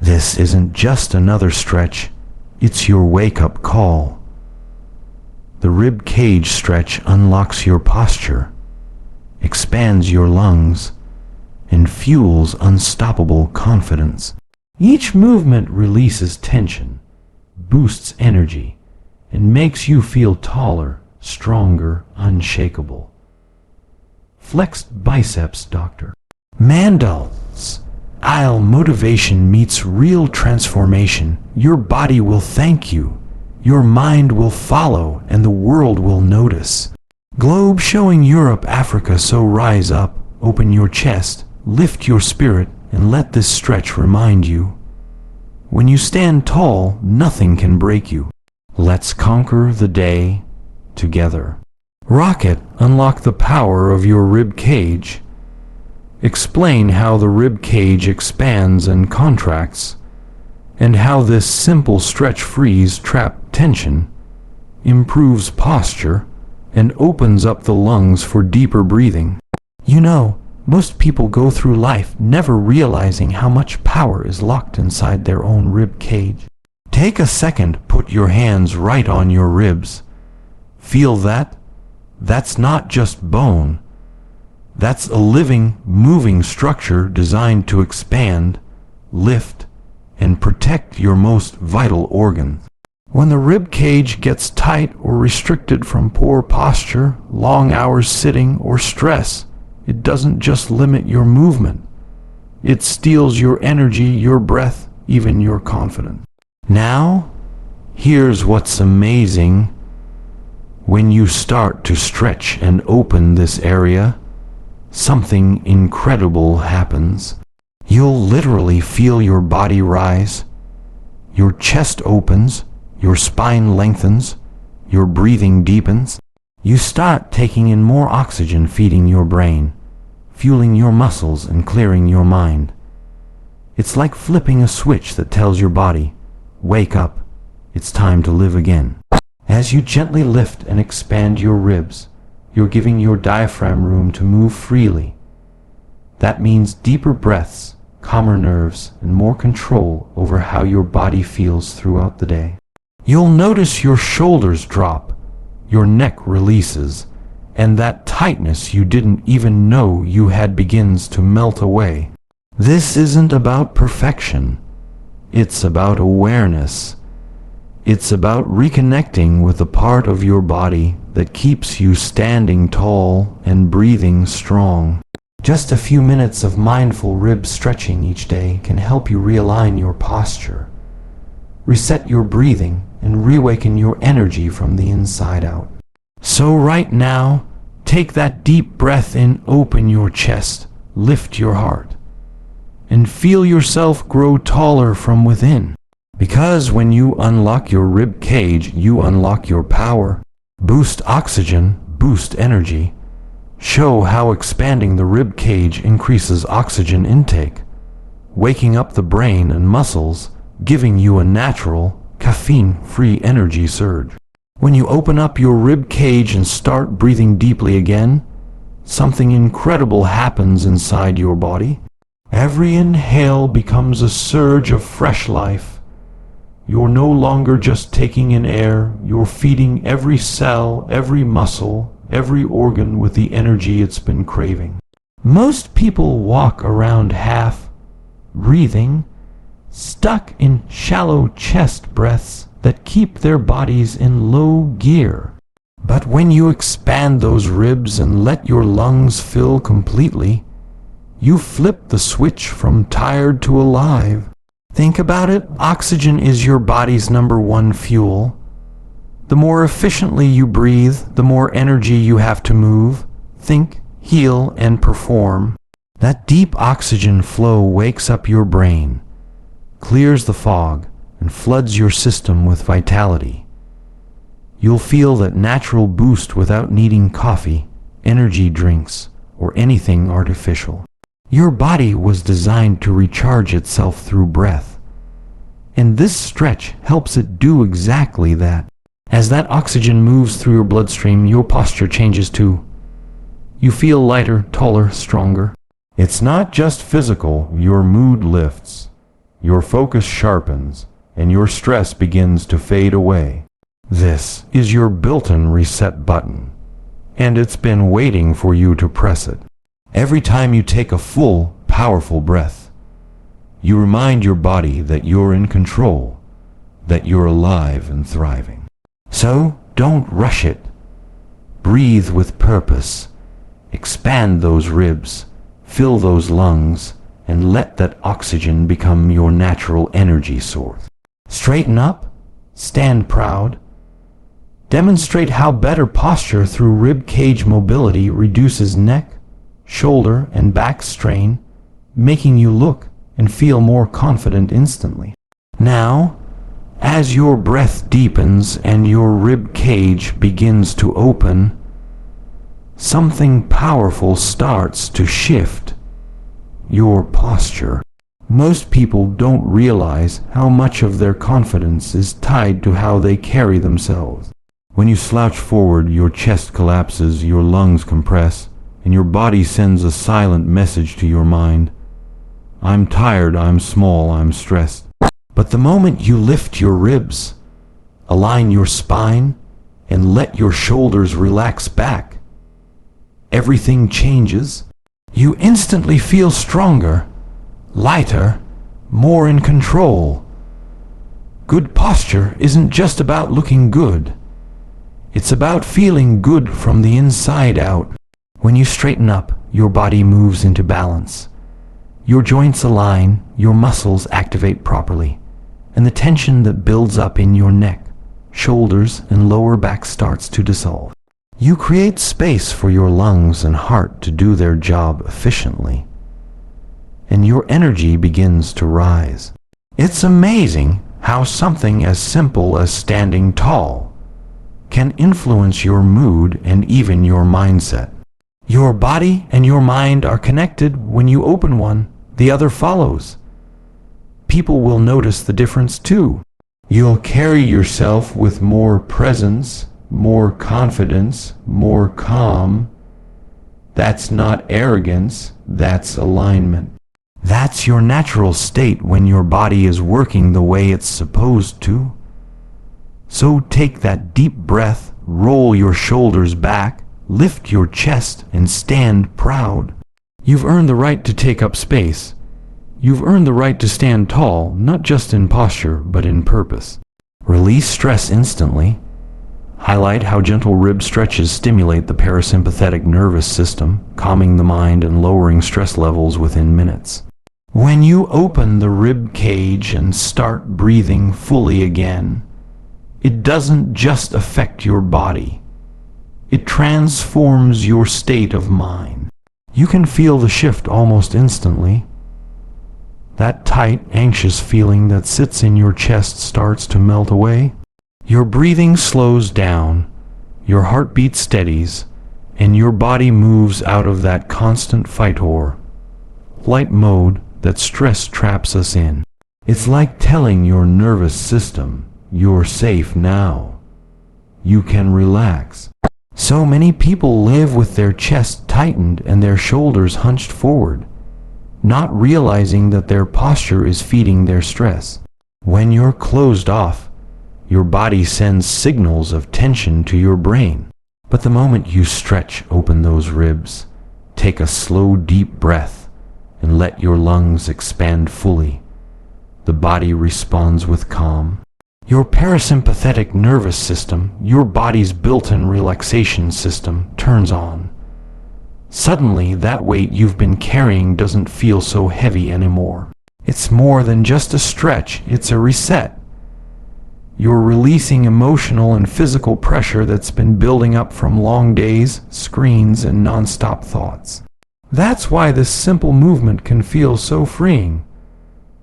This isn't just another stretch, it's your wake-up call. The rib cage stretch unlocks your posture, expands your lungs, and fuels unstoppable confidence. Each movement releases tension, boosts energy, and makes you feel taller, stronger, unshakable. Flexed biceps, doctor. Mandals. Isle motivation meets real transformation. Your body will thank you. Your mind will follow, and the world will notice. Globe showing Europe, Africa, so rise up, open your chest, lift your spirit, and let this stretch remind you. When you stand tall, nothing can break you. Let's conquer the day together. Rocket, unlock the power of your rib cage. Explain how the rib cage expands and contracts, and how this simple stretch frees trapped tension, improves posture, and opens up the lungs for deeper breathing. You know, most people go through life never realizing how much power is locked inside their own rib cage. Take a second, put your hands right on your ribs. Feel that? That's not just bone. That's a living, moving structure designed to expand, lift, and protect your most vital organ. When the rib cage gets tight or restricted from poor posture, long hours sitting, or stress, it doesn't just limit your movement. It steals your energy, your breath, even your confidence. Now, here's what's amazing. When you start to stretch and open this area, something incredible happens. You'll literally feel your body rise, your chest opens, your spine lengthens, your breathing deepens. You start taking in more oxygen, feeding your brain, fueling your muscles, and clearing your mind. It's like flipping a switch that tells your body, wake up, it's time to live again. As you gently lift and expand your ribs, you're giving your diaphragm room to move freely. That means deeper breaths, calmer nerves, and more control over how your body feels throughout the day. You'll notice your shoulders drop, your neck releases, and that tightness you didn't even know you had begins to melt away. This isn't about perfection. It's about awareness. It's about reconnecting with the part of your body that keeps you standing tall and breathing strong. Just a few minutes of mindful rib stretching each day can help you realign your posture, reset your breathing, and reawaken your energy from the inside out. So right now, take that deep breath in, open your chest, lift your heart, and feel yourself grow taller from within. Because when you unlock your rib cage, you unlock your power. Boost oxygen, boost energy. Show how expanding the rib cage increases oxygen intake, waking up the brain and muscles, giving you a natural, caffeine-free energy surge. When you open up your rib cage and start breathing deeply again, something incredible happens inside your body. Every inhale becomes a surge of fresh life. You're no longer just taking in air, you're feeding every cell, every muscle, every organ with the energy it's been craving. Most people walk around half breathing, stuck in shallow chest breaths that keep their bodies in low gear. But when you expand those ribs and let your lungs fill completely, you flip the switch from tired to alive. Think about it, oxygen is your body's #1 fuel. The more efficiently you breathe, the more energy you have to move, think, heal, and perform. That deep oxygen flow wakes up your brain, clears the fog, and floods your system with vitality. You'll feel that natural boost without needing coffee, energy drinks, or anything artificial. Your body was designed to recharge itself through breath, and this stretch helps it do exactly that. As that oxygen moves through your bloodstream, your posture changes too. You feel lighter, taller, stronger. It's not just physical, your mood lifts. your focus sharpens, and your stress begins to fade away. This is your built-in reset button, and it's been waiting for you to press it. Every time you take a full, powerful breath, you remind your body that you're in control, that you're alive and thriving. So, don't rush it. Breathe with purpose. Expand those ribs, fill those lungs, and let that oxygen become your natural energy source. Straighten up, stand proud. Demonstrate how better posture through rib cage mobility reduces neck, shoulder, and back strain, making you look and feel more confident instantly. Now, as your breath deepens and your rib cage begins to open, something powerful starts to shift: your posture. Most people don't realize how much of their confidence is tied to how they carry themselves. When you slouch forward, your chest collapses, your lungs compress, and your body sends a silent message to your mind: I'm tired, I'm small, I'm stressed. But the moment you lift your ribs, align your spine, and let your shoulders relax back, everything changes. You instantly feel stronger, lighter, more in control. Good posture isn't just about looking good. It's about feeling good from the inside out. When you straighten up, your body moves into balance. Your joints align, your muscles activate properly, and the tension that builds up in your neck, shoulders, and lower back starts to dissolve. You create space for your lungs and heart to do their job efficiently, and your energy begins to rise. It's amazing how something as simple as standing tall can influence your mood and even your mindset. Your body and your mind are connected. When you open one, the other follows. People will notice the difference too. You'll carry yourself with more presence, more confidence, more calm. That's not arrogance, that's alignment. That's your natural state when your body is working the way it's supposed to. So take that deep breath, roll your shoulders back, lift your chest, and stand proud. You've earned the right to take up space. You've earned the right to stand tall, not just in posture, but in purpose. Release stress instantly. Highlight how gentle rib stretches stimulate the parasympathetic nervous system, calming the mind and lowering stress levels within minutes. When you open the rib cage and start breathing fully again, it doesn't just affect your body. It transforms your state of mind. You can feel the shift almost instantly. That tight, anxious feeling that sits in your chest starts to melt away. Your breathing slows down, your heartbeat steadies, and your body moves out of that constant fight-or-flight mode that stress traps us in. It's like telling your nervous system, you're safe now. You can relax. So many people live with their chest tightened and their shoulders hunched forward, not realizing that their posture is feeding their stress. When you're closed off, your body sends signals of tension to your brain. But the moment you stretch open those ribs, take a slow, deep breath, and let your lungs expand fully, the body responds with calm. Your parasympathetic nervous system, your body's built-in relaxation system, turns on. Suddenly, that weight you've been carrying doesn't feel so heavy anymore. It's more than just a stretch, it's a reset. You're releasing emotional and physical pressure that's been building up from long days, screens, and non-stop thoughts. That's why this simple movement can feel so freeing.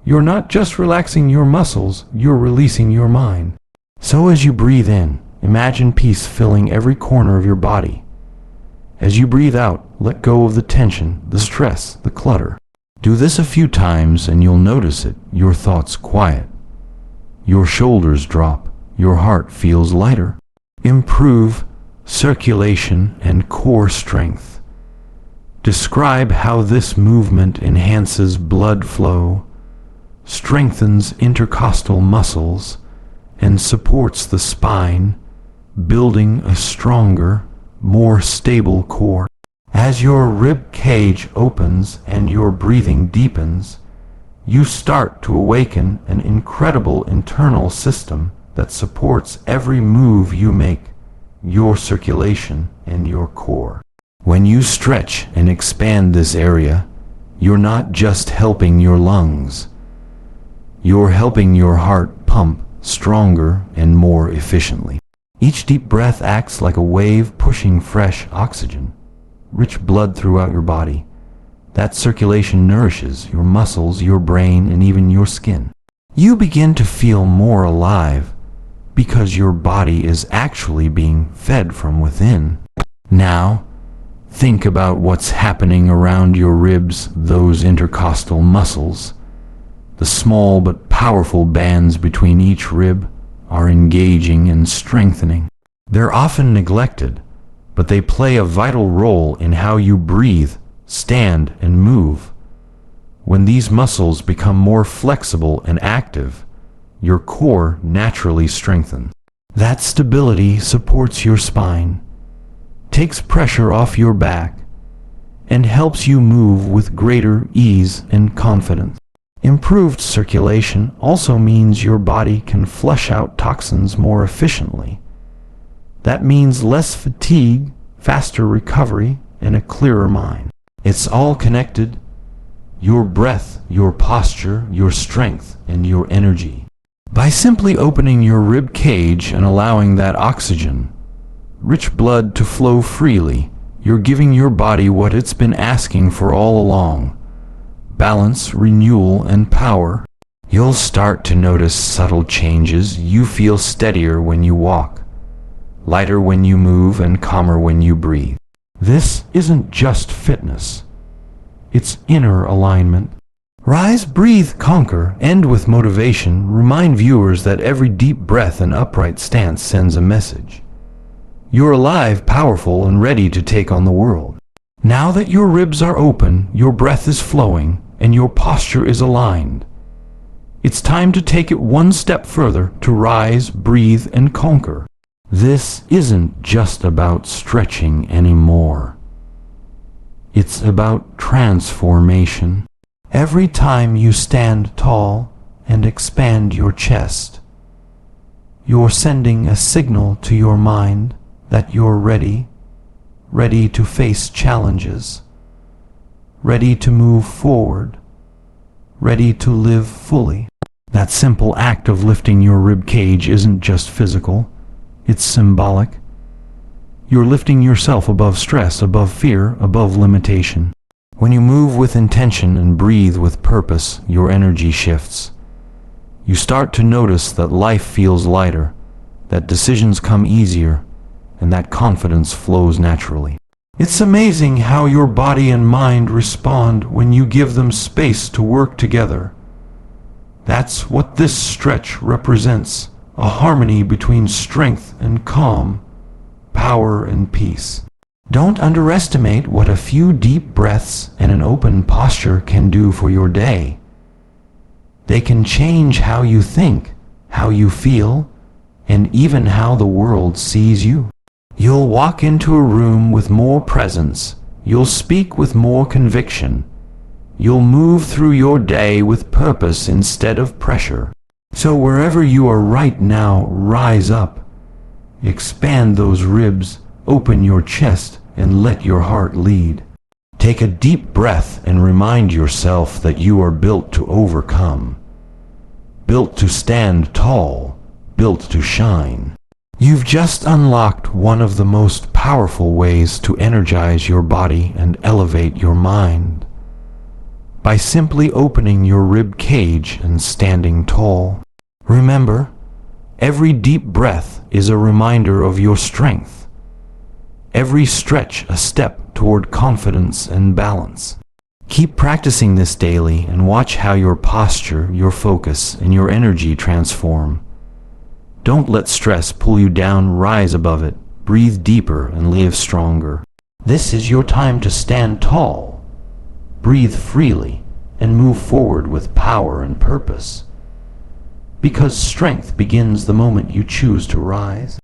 You're not just relaxing your muscles, you're releasing your mind. So as you breathe in, imagine peace filling every corner of your body. As you breathe out, let go of the tension, the stress, the clutter. Do this a few times and you'll notice it. Your thoughts quiet. Your shoulders drop. Your heart feels lighter. Improve circulation and core strength. Describe how this movement enhances blood flow, strengthens intercostal muscles and supports the spine, building a stronger, more stable core. As your rib cage opens and your breathing deepens, you start to awaken an incredible internal system that supports every move you make, your circulation and your core. When you stretch and expand this area, you're not just helping your lungs. You're helping your heart pump stronger and more efficiently. Each deep breath acts like a wave pushing fresh oxygen, rich blood throughout your body. That circulation nourishes your muscles, your brain, and even your skin. You begin to feel more alive because your body is actually being fed from within. Now, think about what's happening around your ribs, those intercostal muscles. The small but powerful bands between each rib are engaging and strengthening. They're often neglected, but they play a vital role in how you breathe, stand, and move. When these muscles become more flexible and active, your core naturally strengthens. That stability supports your spine, takes pressure off your back, and helps you move with greater ease and confidence. Improved circulation also means your body can flush out toxins more efficiently. That means less fatigue, faster recovery, and a clearer mind. It's all connected: your breath, your posture, your strength, and your energy. By simply opening your rib cage and allowing that oxygen, rich blood to flow freely, you're giving your body what it's been asking for all along: balance, renewal, and power. You'll start to notice subtle changes. You feel steadier when you walk, lighter when you move, and calmer when you breathe. This isn't just fitness. It's inner alignment. Rise, breathe, conquer, end with motivation. Remind viewers that every deep breath and upright stance sends a message. You're alive, powerful, and ready to take on the world. Now that your ribs are open, your breath is flowing, and your posture is aligned, it's time to take it one step further, to rise, breathe, and conquer. This isn't just about stretching anymore. It's about transformation. Every time you stand tall and expand your chest, you're sending a signal to your mind that you're ready to face challenges, ready to move forward, ready to live fully. That simple act of lifting your rib cage isn't just physical, it's symbolic. You're lifting yourself above stress, above fear, above limitation. When you move with intention and breathe with purpose, your energy shifts. You start to notice that life feels lighter, that decisions come easier, and that confidence flows naturally. It's amazing how your body and mind respond when you give them space to work together. That's what this stretch represents: a harmony between strength and calm, power and peace. Don't underestimate what a few deep breaths and an open posture can do for your day. They can change how you think, how you feel, and even how the world sees you. You'll walk into a room with more presence. You'll speak with more conviction. You'll move through your day with purpose instead of pressure. So wherever you are right now, rise up. Expand those ribs, open your chest, and let your heart lead. Take a deep breath and remind yourself that you are built to overcome, built to stand tall, built to shine. You've just unlocked one of the most powerful ways to energize your body and elevate your mind. By simply opening your rib cage and standing tall. Remember, every deep breath is a reminder of your strength. Every stretch a step toward confidence and balance. Keep practicing this daily and watch how your posture, your focus, and your energy transform. Don't let stress pull you down. Rise above it, breathe deeper, and live stronger. This is your time to stand tall, breathe freely, and move forward with power and purpose. Because strength begins the moment you choose to rise.